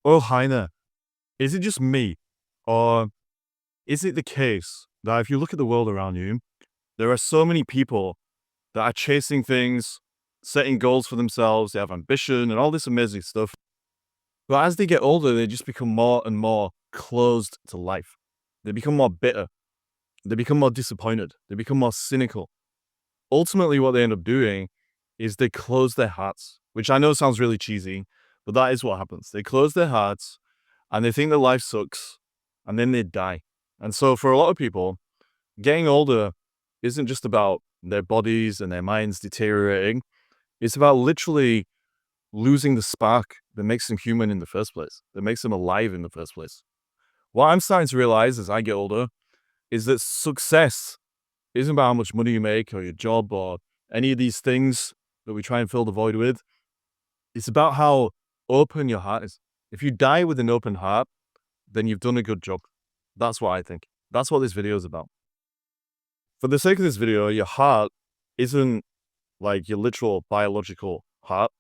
Oh, hi there. Is it just me? Or is it the case that if you look at the world around you, there are so many people that are chasing things, setting goals for themselves, they have ambition and all this amazing stuff. But as they get older, they just become more and more closed to life. They become more bitter. They become more disappointed. They become more cynical. Ultimately, what they end up doing is they close their hearts, which I know sounds really cheesy, but that is what happens. They close their hearts and they think that life sucks, and then they die. And so for a lot of people, getting older isn't just about their bodies and their minds deteriorating. It's about literally losing the spark that makes them human in the first place, that makes them alive in the first place. What I'm starting to realize as I get older is that success isn't about how much money you make or your job or any of these things that we try and fill the void with. It's about how open your heart is. If you die with an open heart, then you've done a good job. That's what I think. That's what this video is about. For the sake of this video, your heart isn't like your literal biological heart,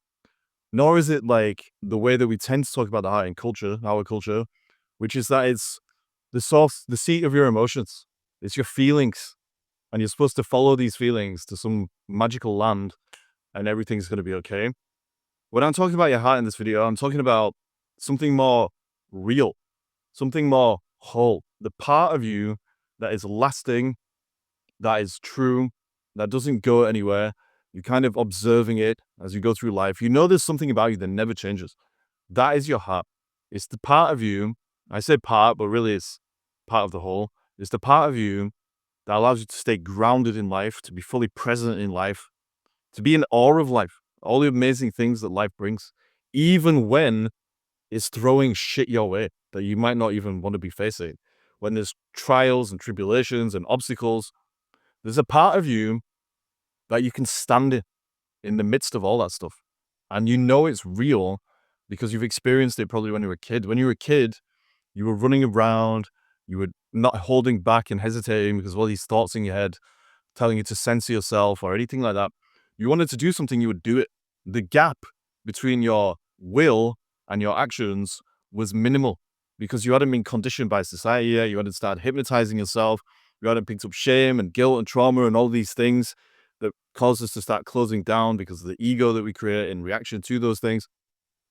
nor is it like the way that we tend to talk about the heart in culture, our culture, which is that it's the source, the seat of your emotions. It's your feelings. And you're supposed to follow these feelings to some magical land and everything's going to be okay. When I'm talking about your heart in this video, I'm talking about something more real, something more whole. The part of you that is lasting, that is true, that doesn't go anywhere. You're kind of observing it as you go through life. You know there's something about you that never changes. That is your heart. It's the part of you, I say part, but really it's part of the whole. It's the part of you that allows you to stay grounded in life, to be fully present in life, to be in awe of life, all the amazing things that life brings, even when it's throwing shit your way that you might not even want to be facing. When there's trials and tribulations and obstacles, there's a part of you that you can stand in the midst of all that stuff. And you know it's real because you've experienced it probably when you were a kid. When you were a kid, you were running around, you were not holding back and hesitating because of all these thoughts in your head telling you to censor yourself or anything like that. You wanted to do something, you would do it. The gap between your will and your actions was minimal because you hadn't been conditioned by society yet. You hadn't started hypnotizing yourself. You hadn't picked up shame and guilt and trauma and all these things that cause us to start closing down because of the ego that we create in reaction to those things.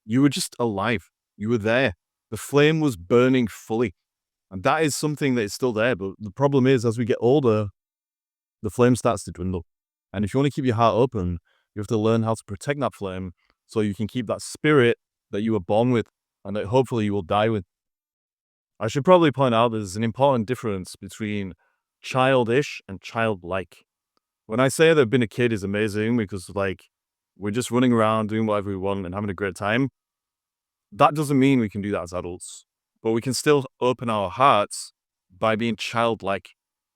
You were just alive. You were there. The flame was burning fully. And that is something that is still there. But the problem is, as we get older, the flame starts to dwindle. And if you want to keep your heart open, you have to learn how to protect that flame so you can keep that spirit that you were born with and that hopefully you will die with. I should probably point out there's an important difference between childish and childlike. When I say that being a kid is amazing because like we're just running around doing whatever we want and having a great time, that doesn't mean we can do that as adults. But we can still open our hearts by being childlike.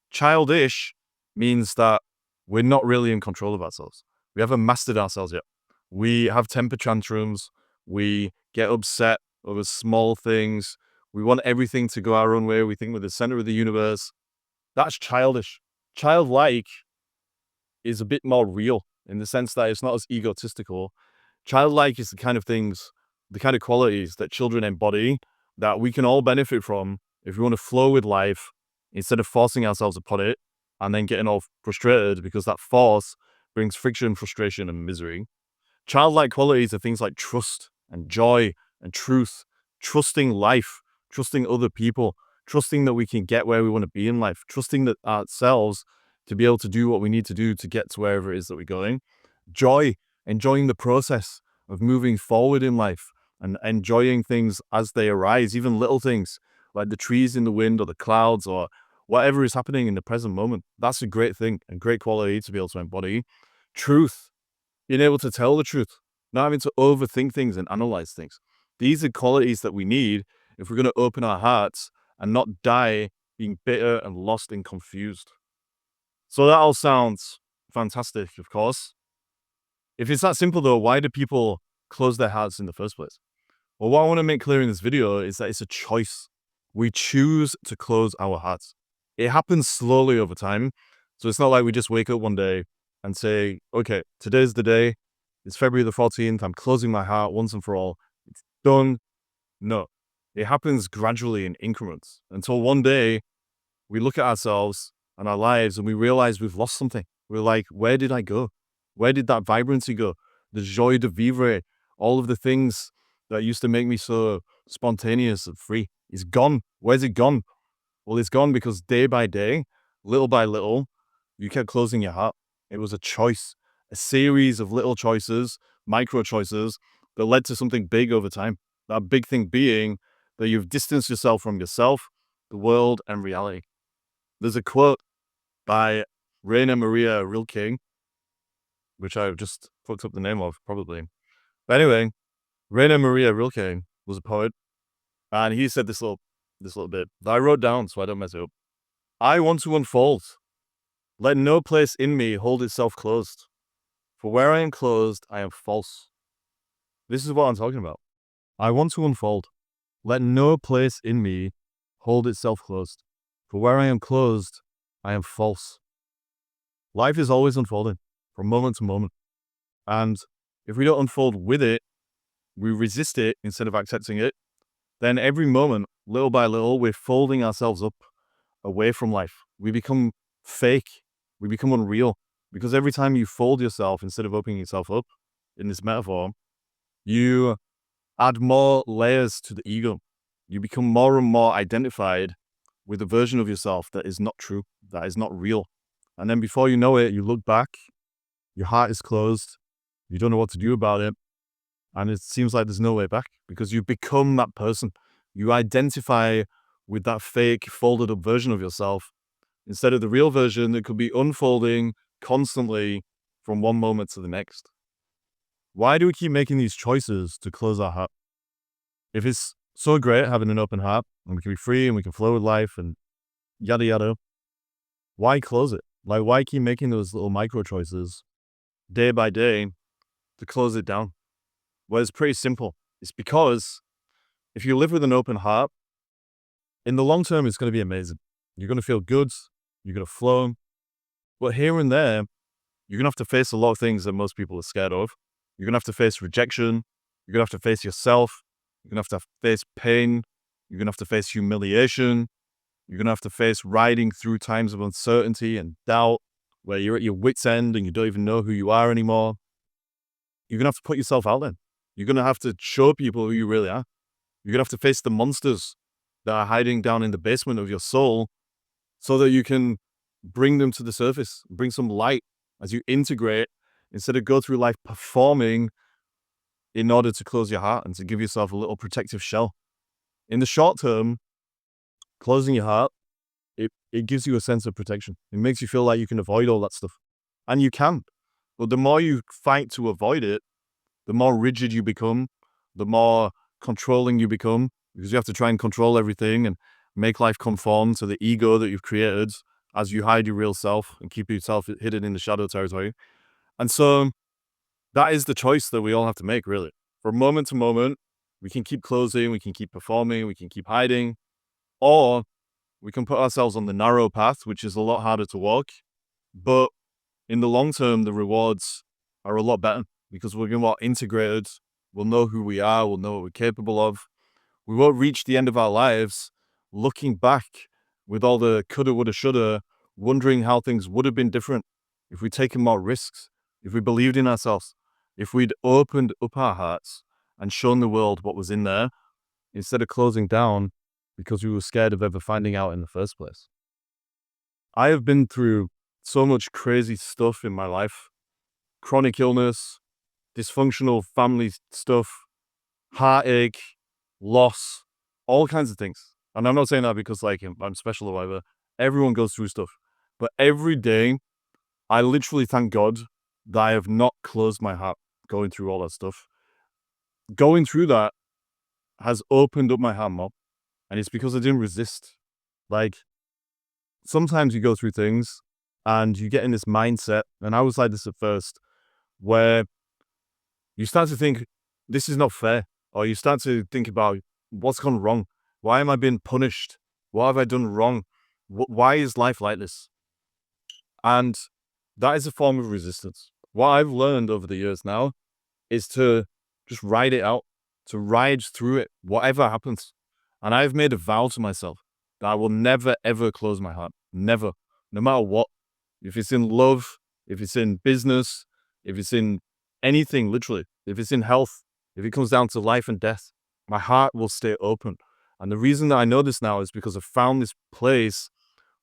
Childish means that we're not really in control of ourselves. We haven't mastered ourselves yet. We have temper tantrums. We get upset over small things. We want everything to go our own way. We think we're the center of the universe. That's childish. Childlike is a bit more real in the sense that it's not as egotistical. Childlike is the kind of things, the kind of qualities that children embody that we can all benefit from if we want to flow with life instead of forcing ourselves upon it and then getting all frustrated because that force brings friction, frustration, and misery. Childlike qualities are things like trust and joy and truth, trusting life, trusting other people, trusting that we can get where we want to be in life, trusting that ourselves to be able to do what we need to do to get to wherever it is that we're going. Joy, enjoying the process of moving forward in life and enjoying things as they arise, even little things like the trees in the wind or the clouds or whatever is happening in the present moment. That's a great thing and great quality to be able to embody. Truth, being able to tell the truth, not having to overthink things and analyze things. These are qualities that we need if we're going to open our hearts and not die being bitter and lost and confused. So that all sounds fantastic, of course. If it's that simple though, why do people close their hearts in the first place? Well, what I want to make clear in this video is that it's a choice. We choose to close our hearts. It happens slowly over time. So it's not like we just wake up one day and say, okay, today's the day. It's February the 14th. I'm closing my heart once and for all. It's done. No. It happens gradually in increments until one day we look at ourselves and our lives and we realize we've lost something. We're like, where did I go? Where did that vibrancy go? The joie de vivre, all of the things that used to make me so spontaneous and free is gone. Where's it gone? Well, it's gone because day by day, little by little, you kept closing your heart. It was a choice, a series of little choices, micro choices that led to something big over time. That big thing being that you've distanced yourself from yourself, the world, and reality. There's a quote by Rainer Maria Rilke, which I just fucked up the name of, probably. But anyway, Rainer Maria Rilke was a poet, and he said this little bit that I wrote down so I don't mess it up. I want to unfold. Let no place in me hold itself closed. For where I am closed, I am false. This is what I'm talking about. I want to unfold. Let no place in me hold itself closed. For where I am closed, I am false. Life is always unfolding from moment to moment. And if we don't unfold with it, we resist it instead of accepting it, then every moment, little by little, we're folding ourselves up away from life. We become fake. We become unreal. Because every time you fold yourself instead of opening yourself up in this metaphor, you add more layers to the ego. You become more and more identified with a version of yourself that is not true, that is not real. And then before you know it, you look back, your heart is closed, you don't know what to do about it, and it seems like there's no way back because you become that person. You identify with that fake, folded up version of yourself instead of the real version that could be unfolding constantly from one moment to the next. Why do we keep making these choices to close our heart? If it's so great having an open heart and we can be free and we can flow with life and yada yada, why close it? Like, why keep making those little micro choices day by day to close it down? Well, it's pretty simple. It's because if you live with an open heart, in the long term, it's going to be amazing. You're going to feel good. You're going to flow. But here and there, you're going to have to face a lot of things that most people are scared of. You're going to have to face rejection. You're going to have to face yourself. You're going to have to face pain. You're going to have to face humiliation. You're going to have to face riding through times of uncertainty and doubt where you're at your wit's end and you don't even know who you are anymore. You're going to have to put yourself out there. You're going to have to show people who you really are. You're going to have to face the monsters that are hiding down in the basement of your soul so that you can bring them to the surface, bring some light as you integrate instead of go through life performing in order to close your heart and to give yourself a little protective shell. In the short term, closing your heart, it gives you a sense of protection. It makes you feel like you can avoid all that stuff. And you can. But the more you fight to avoid it, the more rigid you become, the more controlling you become, because you have to try and control everything and make life conform to the ego that you've created as you hide your real self and keep yourself hidden in the shadow territory. And so that is the choice that we all have to make, really. From moment to moment, we can keep closing, we can keep performing, we can keep hiding, or we can put ourselves on the narrow path, which is a lot harder to walk. But in the long term, the rewards are a lot better because we're going to be integrated. We'll know who we are. We'll know what we're capable of. We won't reach the end of our lives looking back with all the coulda, woulda, shoulda, wondering how things would have been different if we'd taken more risks, if we believed in ourselves, if we'd opened up our hearts and shown the world what was in there instead of closing down because we were scared of ever finding out in the first place. I have been through so much crazy stuff in my life. Chronic illness, dysfunctional family stuff, heartache, loss, all kinds of things. And I'm not saying that because like I'm special or whatever. Everyone goes through stuff. But every day, I literally thank God that I have not closed my heart going through all that stuff. Going through that has opened up my heart more. And it's because I didn't resist. Like, sometimes you go through things and you get in this mindset, and I was like this at first, where you start to think, this is not fair. Or you start to think about what's gone wrong. Why am I being punished? What have I done wrong? Why is life like this? And that is a form of resistance. What I've learned over the years now is to just ride it out, to ride through it, whatever happens. And I've made a vow to myself that I will never, ever close my heart. Never. No matter what. If it's in love, if it's in business, if it's in anything, literally, if it's in health, if it comes down to life and death, my heart will stay open. And the reason that I know this now is because I've found this place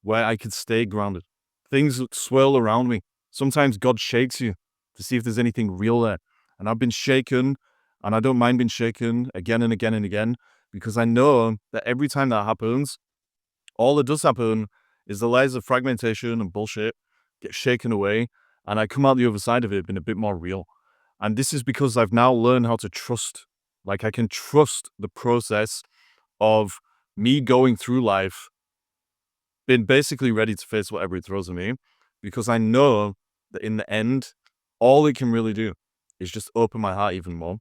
where I can stay grounded. Things swirl around me. Sometimes God shakes you to see if there's anything real there. And I've been shaken, and I don't mind being shaken again and again and again, because I know that every time that happens, all that does happen is the layers of fragmentation and bullshit get shaken away, and I come out the other side of it being a bit more real. And this is because I've now learned how to trust. Like, I can trust the process of me going through life, been basically ready to face whatever it throws at me, because I know that in the end, all it can really do is just open my heart even more.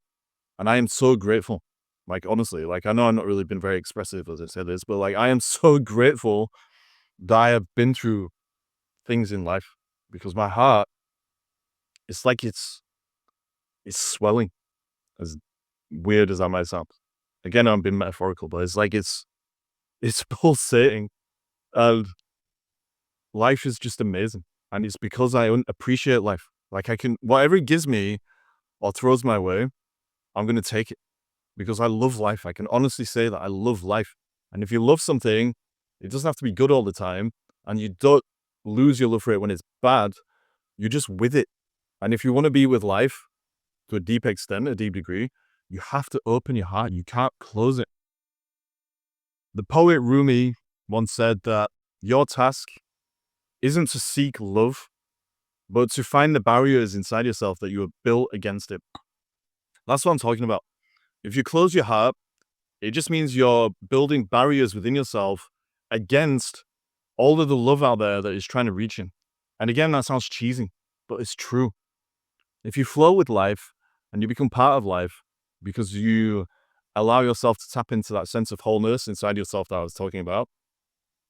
And I am so grateful. Like, honestly, like, I know I've not really been very expressive as I say this, but like, I am so grateful that I have been through things in life, because my heart, it's like it's swelling, as weird as that might sound. Again, I'm being metaphorical, but it's like it's pulsating, and life is just amazing. And it's because I appreciate life. Like, I can, whatever it gives me or throws my way, I'm gonna take it because I love life. I can honestly say that I love life. And if you love something, it doesn't have to be good all the time, and you don't lose your love for it when it's bad. You're just with it. And if you want to be with life to a deep extent, a deep degree, you have to open your heart. You can't close it. The poet Rumi once said that your task isn't to seek love, but to find the barriers inside yourself that you have built against it. That's what I'm talking about. If you close your heart, it just means you're building barriers within yourself against all of the love out there that is trying to reach in. And again, that sounds cheesy, but it's true. If you flow with life and you become part of life because you allow yourself to tap into that sense of wholeness inside yourself that I was talking about,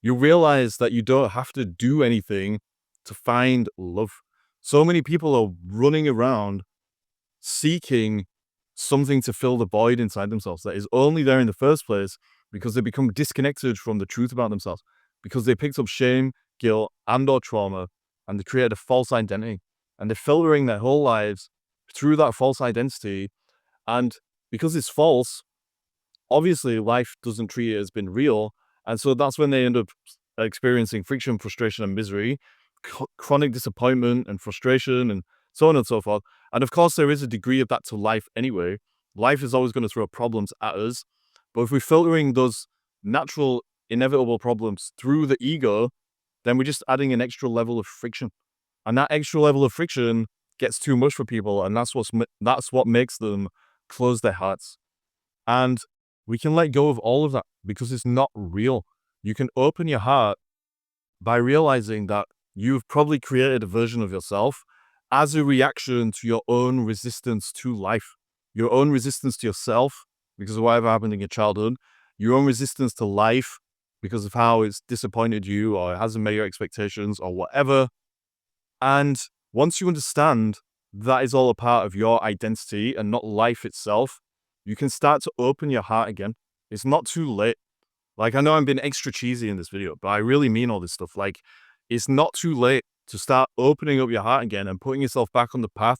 you realize that you don't have to do anything to find love. So many people are running around seeking something to fill the void inside themselves that is only there in the first place because they become disconnected from the truth about themselves, because they picked up shame, guilt, and or trauma, and they created a false identity. And they're filtering their whole lives through that false identity. And because it's false, obviously life doesn't treat it as being real. And so that's when they end up experiencing friction, frustration, and misery, chronic disappointment and frustration, and so on and so forth. And of course, there is a degree of that to life anyway. Life is always going to throw problems at us. But if we're filtering those natural, inevitable problems through the ego, then we're just adding an extra level of friction. And that extra level of friction gets too much for people. And that's what makes them close their hearts. And we can let go of all of that because it's not real. You can open your heart by realizing that you've probably created a version of yourself as a reaction to your own resistance to life, your own resistance to yourself because of whatever happened in your childhood, your own resistance to life because of how it's disappointed you or it hasn't met your expectations or whatever. And once you understand that is all a part of your identity and not life itself, you can start to open your heart again. It's not too late. Like, I know I'm being extra cheesy in this video, but I really mean all this stuff. Like, it's not too late to start opening up your heart again and putting yourself back on the path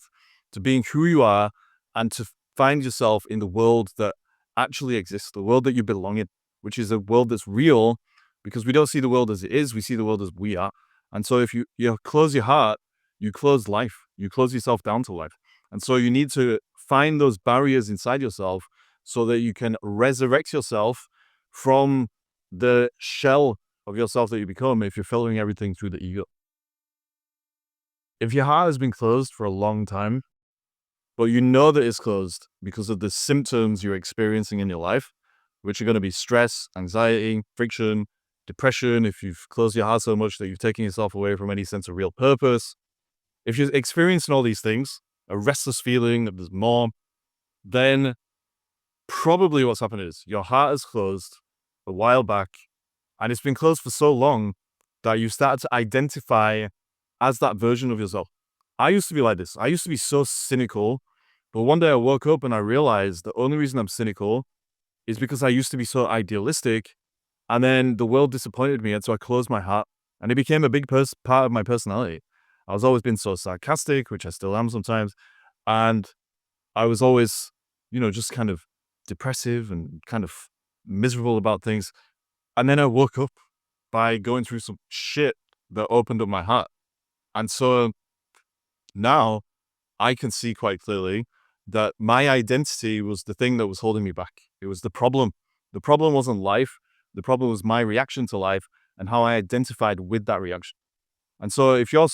to being who you are and to find yourself in the world that actually exists, the world that you belong in, which is a world that's real, because we don't see the world as it is, we see the world as we are. And so if you close your heart, you close life, you close yourself down to life. And so you need to find those barriers inside yourself so that you can resurrect yourself from the shell of yourself that you become if you're filtering everything through the ego. If your heart has been closed for a long time, but you know that it's closed because of the symptoms you're experiencing in your life, which are going to be stress, anxiety, friction, depression, if you've closed your heart so much that you've taken yourself away from any sense of real purpose, if you're experiencing all these things, a restless feeling that there's more, then probably what's happened is your heart is closed a while back, and it's been closed for so long that you start to identify as that version of yourself. I used to be like this. I used to be so cynical But one day I woke up and I realized the only reason I'm cynical is because I used to be so idealistic, and then the world disappointed me, and so I closed my heart, and it became a big part of my personality. I was always been so sarcastic, which I still am sometimes, and I was always, just kind of depressive and kind of miserable about things. And then I woke up by going through some shit that opened up my heart. And so now I can see quite clearly that my identity was the thing that was holding me back. It was the problem. The problem wasn't life. The problem was my reaction to life and how I identified with that reaction. And so if you're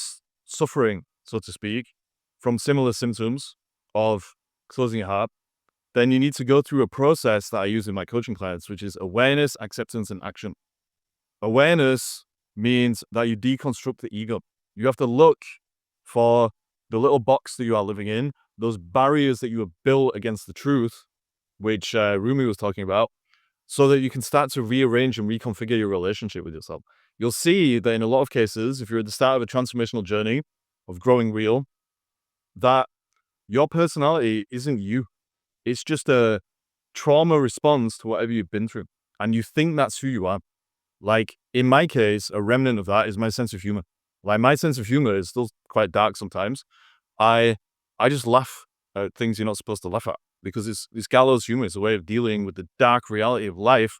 suffering, so to speak, from similar symptoms of closing your heart, then you need to go through a process that I use in my coaching clients, which is awareness, acceptance, and action. Awareness means that you deconstruct the ego. You have to look for the little box that you are living in, those barriers that you have built against the truth, which Rumi was talking about, so that you can start to rearrange and reconfigure your relationship with yourself. You'll see that in a lot of cases, if you're at the start of a transformational journey of growing real, that your personality isn't you. It's just a trauma response to whatever you've been through. And you think that's who you are. Like, in my case, a remnant of that is my sense of humor. Like, my sense of humor is still quite dark sometimes. I I just laugh at things you're not supposed to laugh at because it's gallows humor. It's a way of dealing with the dark reality of life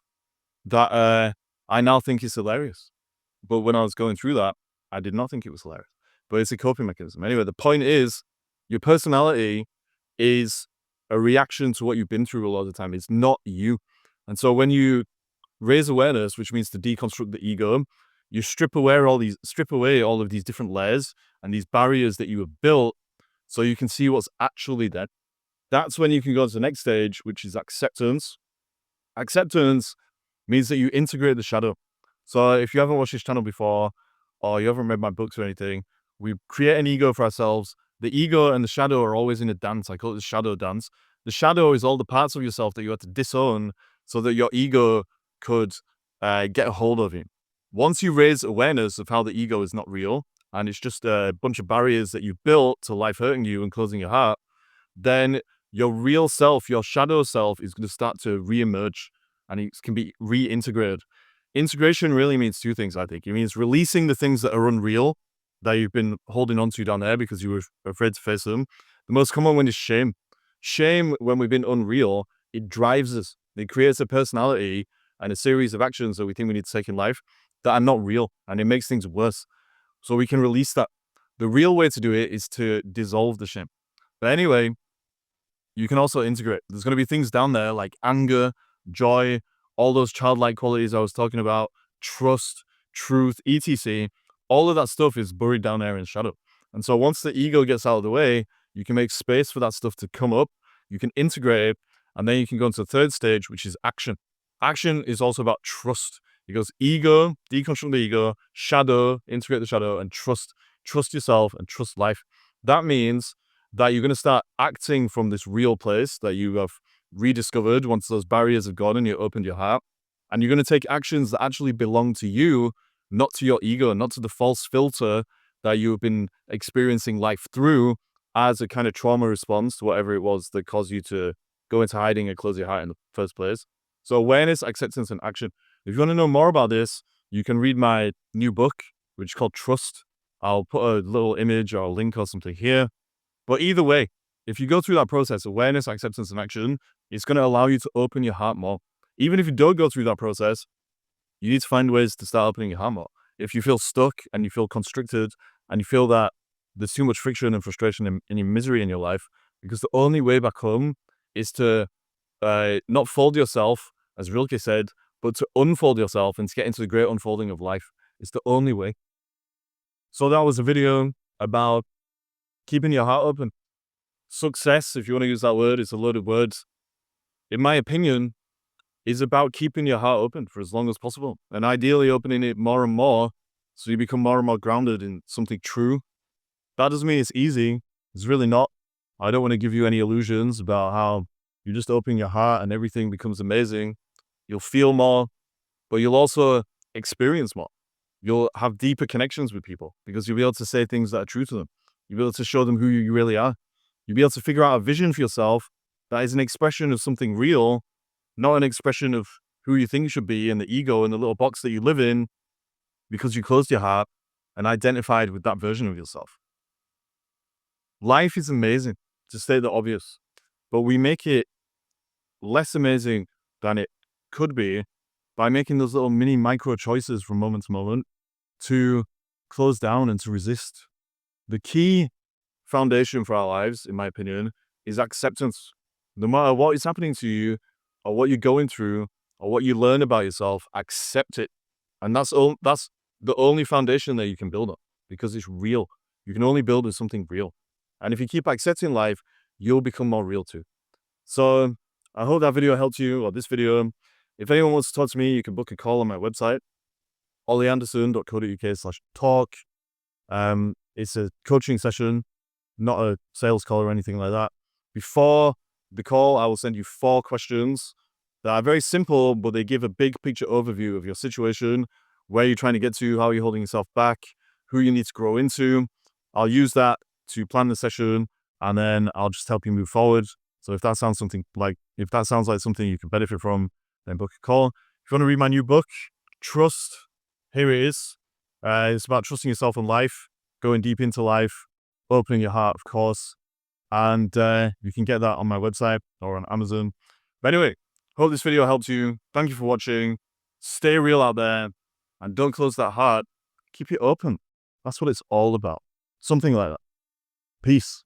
that I now think is hilarious. But when I was going through that, I did not think it was hilarious. But it's a coping mechanism. Anyway, the point is, your personality is a reaction to what you've been through a lot of the time. It's not you. And so when you raise awareness, which means to deconstruct the ego, you strip away all of these different layers and these barriers that you have built so you can see what's actually there. That's when you can go to the next stage, which is acceptance. Acceptance means that you integrate the shadow. So if you haven't watched this channel before, or you haven't read my books or anything, we create an ego for ourselves. The ego and the shadow are always in a dance. I call it the shadow dance. The shadow is all the parts of yourself that you have to disown so that your ego could get a hold of you. Once you raise awareness of how the ego is not real, and it's just a bunch of barriers that you've built to life hurting you and closing your heart, then your real self, your shadow self, is going to start to re-emerge and it can be reintegrated. Integration really means two things, I think. It means releasing the things that are unreal that you've been holding on to down there because you were afraid to face them. The most common one is shame. Shame, when we've been unreal, it drives us. It creates a personality and a series of actions that we think we need to take in life that are not real, and it makes things worse. So we can release that. The real way to do it is to dissolve the shame. But anyway, you can also integrate. There's going to be things down there like anger, joy, all those childlike qualities I was talking about, trust, truth, etc. All of that stuff is buried down there in shadow. And so once the ego gets out of the way, you can make space for that stuff to come up. You can integrate it, and then you can go into the third stage, which is action. Action is also about trust. It goes ego, deconstruct the ego, shadow, integrate the shadow, and trust. Trust yourself and trust life. That means that you're going to start acting from this real place that you have rediscovered once those barriers have gone and you opened your heart. And you're going to take actions that actually belong to you, not to your ego, not to the false filter that you've been experiencing life through as a kind of trauma response to whatever it was that caused you to go into hiding and close your heart in the first place. So awareness, acceptance, and action. If you want to know more about this, you can read my new book, which is called Trust. I'll put a little image or a link or something here. But either way, if you go through that process, awareness, acceptance, and action, it's going to allow you to open your heart more. Even if you don't go through that process, you need to find ways to start opening your heart more. If you feel stuck and you feel constricted and you feel that there's too much friction and frustration and any misery in your life, because the only way back home is to not fold yourself, as Rilke said, but to unfold yourself and to get into the great unfolding of life. It's the only way. So that was a video about keeping your heart open. Success, if you want to use that word, it's a load of words. In my opinion, is about keeping your heart open for as long as possible, and ideally opening it more and more so you become more and more grounded in something true. That doesn't mean it's easy. It's really not. I don't want to give you any illusions about how you just open your heart and everything becomes amazing. You'll feel more, but you'll also experience more. You'll have deeper connections with people because you'll be able to say things that are true to them. You'll be able to show them who you really are. You'll be able to figure out a vision for yourself that is an expression of something real, not an expression of who you think you should be and the ego and the little box that you live in because you closed your heart and identified with that version of yourself. Life is amazing, to state the obvious, but we make it less amazing than it could be by making those little mini micro choices from moment to moment to close down and to resist. The key foundation for our lives, in my opinion, is acceptance. No matter what is happening to you or what you're going through or what you learn about yourself, accept it. And that's the only foundation that you can build on because it's real. You can only build with something real. And if you keep accepting life, you'll become more real too. So I hope that video helped you, or this video. If anyone wants to talk to me, you can book a call on my website, ollyanderson.co.uk/talk. It's a coaching session, not a sales call or anything like that. Before the call, I will send you 4 questions that are very simple, but they give a big picture overview of your situation, where you're trying to get to, how you're holding yourself back, who you need to grow into. I'll use that to plan the session, and then I'll just help you move forward. So if that sounds like something you can benefit from, then book a call. If you want to read my new book, Trust, here it is. It's about trusting yourself in life, going deep into life, opening your heart, of course. And you can get that on my website or on Amazon. But anyway, hope this video helped you. Thank you for watching. Stay real out there and don't close that heart. Keep it open. That's what it's all about. Something like that. Peace.